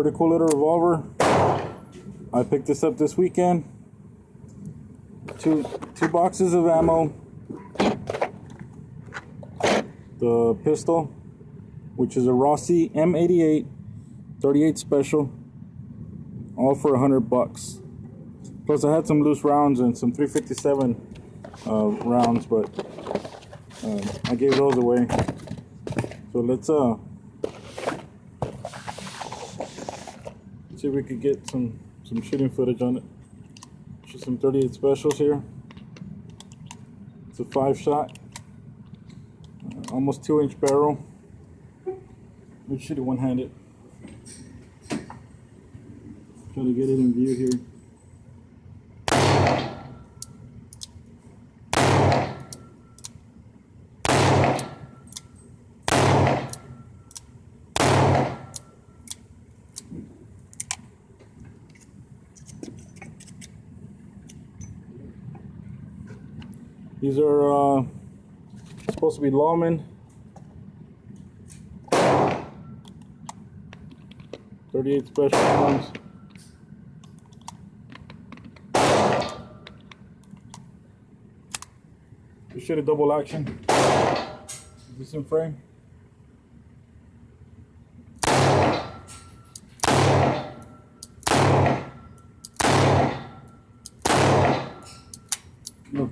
Pretty cool little revolver. I picked this up this weekend. Two boxes of ammo. The pistol, which is a Rossi M88 38 special, all for $100. Plus I had some loose rounds and some 357 rounds, but I gave those away. So let's see if we could get some shooting footage on it. Just some 38 specials here. It's a 5-shot, almost 2-inch barrel. We shoot it one-handed. Try to get it in view here. These are supposed to be lawmen. 38 special ones. We shoot a double action. Is this in frame? Look.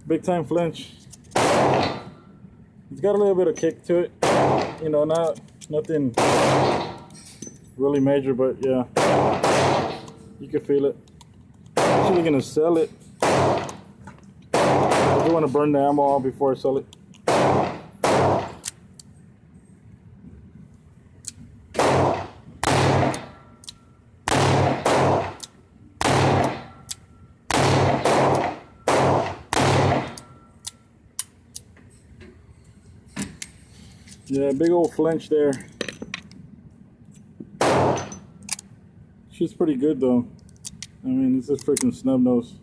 Big time flinch. It's got a little bit of kick to it. You know, nothing really major, but yeah, you can feel it. I'm actually gonna sell it. I do want to burn the ammo out before I sell it. Yeah, big old flinch there. She's pretty good though. I mean, this is freaking snub nose.